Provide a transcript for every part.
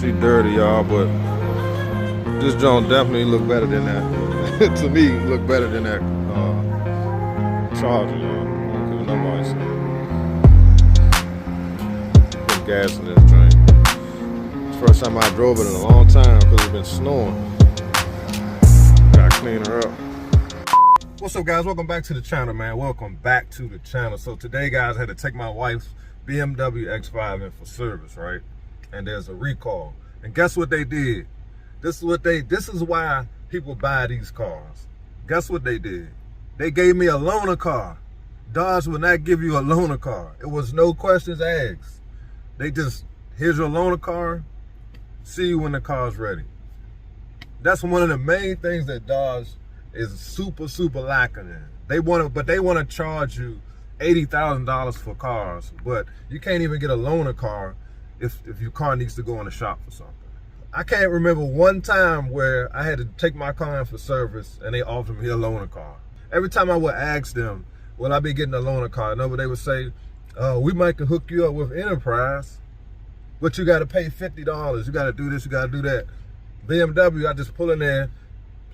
She dirty, y'all, but this joint definitely look better than that. To me, look better than that Charger, y'all. I don't care what nobody say. Put gas in this drink. It's the first time I drove it in a long time because it's been snowing. Gotta clean her up. What's up, guys? Welcome back to the channel, man. Welcome back to the channel. So today, guys, I had to take my wife's BMW X5 in for service, right? And there's a recall. And guess what they did? This is why people buy these cars. Guess what they did? They gave me a loaner car. Dodge will not give you a loaner car. It was no questions asked. They just, here's your loaner car. See you when the car's ready. That's one of the main things that Dodge is super lacking in. They want to charge you $80,000 for cars, but you can't even get a loaner car if your car needs to go in the shop for something. I can't remember one time where I had to take my car in for service and they offered me a loaner car. Every time I would ask them, will I be getting a loaner car? No, but they would say, we might could hook you up with Enterprise, but you got to pay $50. You got to do this, you got to do that. BMW, I just pull in there,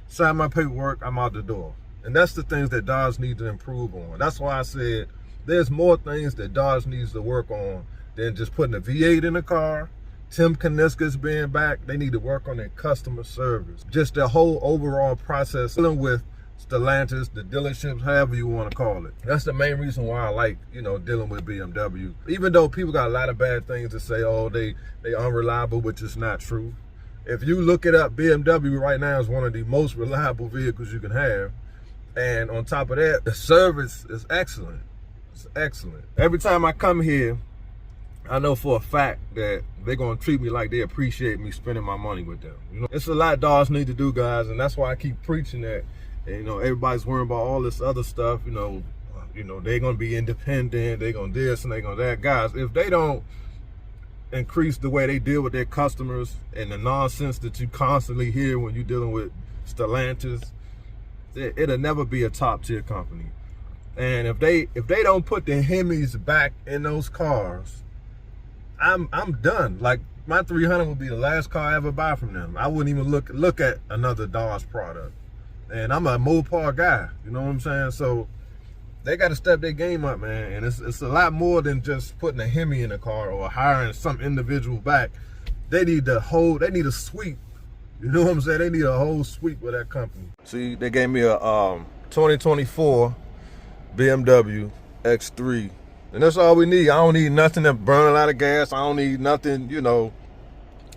sign my paperwork, I'm out the door. And that's the things that Dodge needs to improve on. That's why I said there's more things that Dodge needs to work on than just putting a V8 in the car. Tim Kaniska's being back. They need to work on their customer service. Just the whole overall process, dealing with Stellantis, the dealerships, however you want to call it. That's the main reason why I like, dealing with BMW. Even though people got a lot of bad things to say, oh, they unreliable, which is not true. If you look it up, BMW right now is one of the most reliable vehicles you can have. And on top of that, the service is excellent. It's excellent. Every time I come here, I know for a fact that they're going to treat me like they appreciate me spending my money with them. It's a lot Dodge need to do, guys, and that's why I keep preaching that. And, everybody's worrying about all this other stuff. They're going to be independent. They're going to this and they're going to that. Guys, if they don't increase the way they deal with their customers and the nonsense that you constantly hear when you're dealing with Stellantis, it'll never be a top tier company. And if they don't put the Hemis back in those cars, I'm done. Like, my 300 would be the last car I ever buy from them. I wouldn't even look at another Dodge product. And I'm a Mopar guy, you know what I'm saying? So they got to step their game up, man. And it's a lot more than just putting a Hemi in a car or hiring some individual back. They need a suite. You know what I'm saying? They need a whole suite with that company. See, they gave me a 2024 BMW X3. And that's all we need. I don't need nothing that burn a lot of gas. I don't need nothing,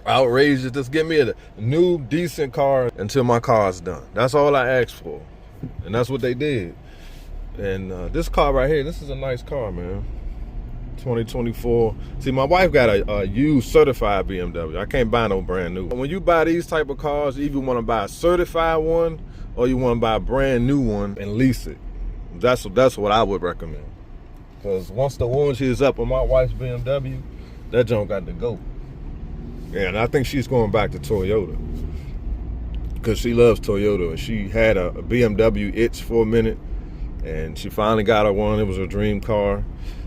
outrageous. Just give me a new, decent car until my car's done. That's all I asked for. And that's what they did. And this car right here, this is a nice car, man. 2024. See, my wife got a used certified BMW. I can't buy no brand new. When you buy these type of cars, you either want to buy a certified one or you want to buy a brand new one and lease it. That's what I would recommend. Because once the warranty is up on my wife's BMW, that junk got to go. And I think she's going back to Toyota. Because she loves Toyota. She had a BMW itch for a minute. And she finally got her one. It was her dream car.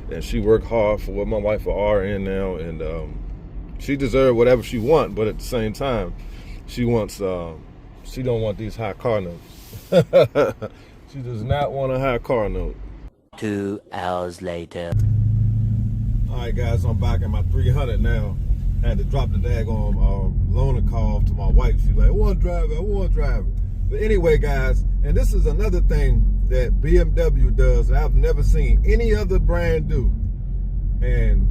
And she worked hard for what my wife are in now. And she deserves whatever she wants. But at the same time, she don't want these high car notes. She does not want a high car note. 2 hours later. All right, guys, I'm back at my 300 now. I had to drop the daggone loaner car off to my wife. She's like, I want to drive it. But anyway, guys, and this is another thing that BMW does that I've never seen any other brand do. And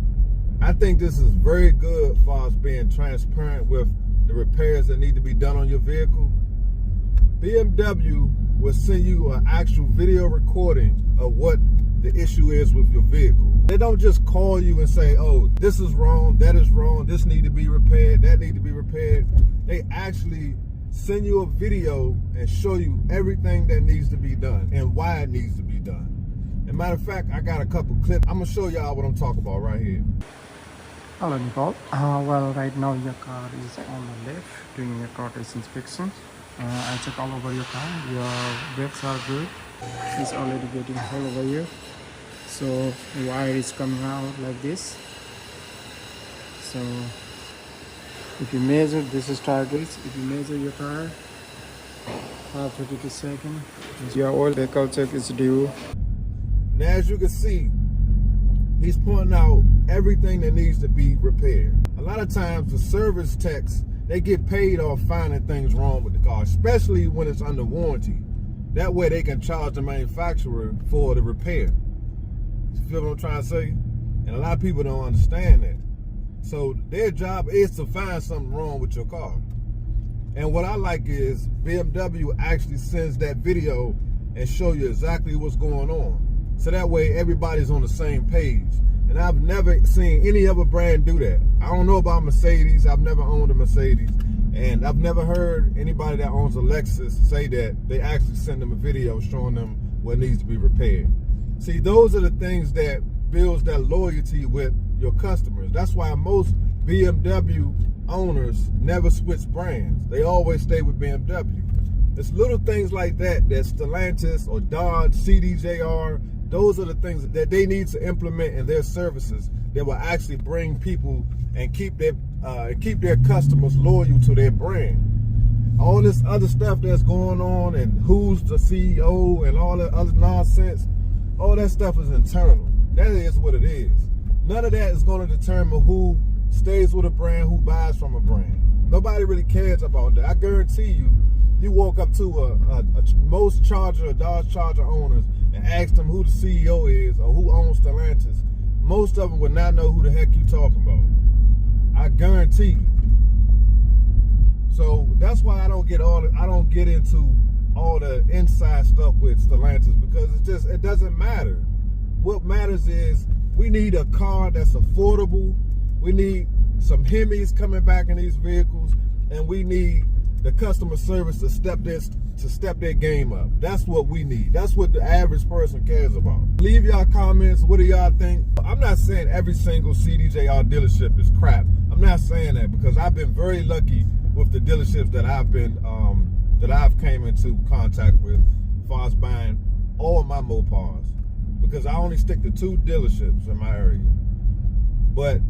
I think this is very good for us being transparent with the repairs that need to be done on your vehicle. BMW will send you an actual video recording of what the issue is with your vehicle. They don't just call you and say, oh, this is wrong, that is wrong, this need to be repaired, that need to be repaired. They actually send you a video and show you everything that needs to be done and why it needs to be done. As a matter of fact, I got a couple clips. I'm gonna show y'all what I'm talking about right here. Hello Nicole. Well, right now your car is on the left doing your car test inspection. I check all over your car. Your brakes are good. It's already getting all over here. So wire is coming out like this. So If you measure, this is tire gauge. If you measure your tire, 532 seconds. Your oil vehicle check is due. Now, as you can see, he's pointing out everything that needs to be repaired. A lot of times the service techs, they get paid off finding things wrong with the car, especially when it's under warranty. That way they can charge the manufacturer for the repair. You feel what I'm trying to say? And a lot of people don't understand that. So their job is to find something wrong with your car. And what I like is BMW actually sends that video and show you exactly what's going on. So that way everybody's on the same page. And I've never seen any other brand do that. I don't know about Mercedes. I've never owned a Mercedes. And I've never heard anybody that owns a Lexus say that they actually send them a video showing them what needs to be repaired. See, those are the things that builds that loyalty with your customers. That's why most BMW owners never switch brands. They always stay with BMW. It's little things like that Stellantis or Dodge, CDJR, those are the things that they need to implement in their services that will actually bring people and keep their customers loyal to their brand. All this other stuff that's going on and who's the CEO and all that other nonsense, all that stuff is internal. That is what it is. None of that is going to determine who stays with a brand, who buys from a brand. Nobody really cares about that. I guarantee you, you walk up to most Charger or Dodge Charger owners and ask them who the CEO is or who owns Stellantis, most of them would not know who the heck you talking about. I guarantee you. So that's why I don't get into all the inside stuff with Stellantis, because it doesn't matter. What matters is we need a car that's affordable. We need some Hemis coming back in these vehicles, and we need the customer service to step their game up. That's what we need. That's what the average person cares about. Leave y'all comments. What do y'all think? I'm not saying every single CDJR dealership is crap. I'm not saying that, because I've been very lucky with the dealerships that I've came into contact with as far as buying all of my Mopars, because I only stick to 2 dealerships in my area. But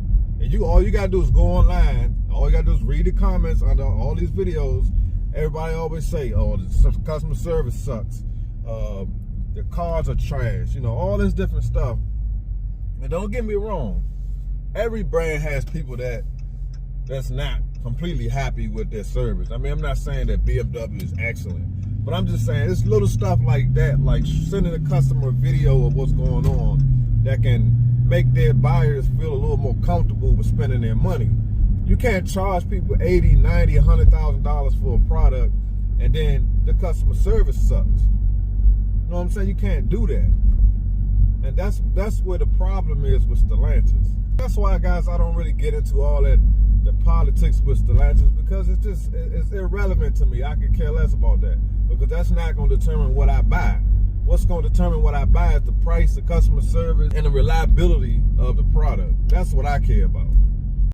all you gotta do is go online. All you gotta do is read the comments under all these videos. Everybody always say, "Oh, the customer service sucks. The cars are trash." You know, all this different stuff. And don't get me wrong, every brand has people that's not completely happy with their service. I mean, I'm not saying that BMW is excellent, but I'm just saying it's little stuff like that, like sending a customer a video of what's going on that can make their buyers feel a little more comfortable with spending their money. You can't charge people $80, $90, $100,000 for a product and then the customer service sucks. You know what I'm saying? You can't do that. And that's where the problem is with Stellantis. That's why, guys, I don't really get into all that the politics with Stellantis, because it's irrelevant to me. I could care less about that, because that's not going to determine what I buy. What's going to determine what I buy is the price, the customer service, and the reliability of the product. That's what I care about.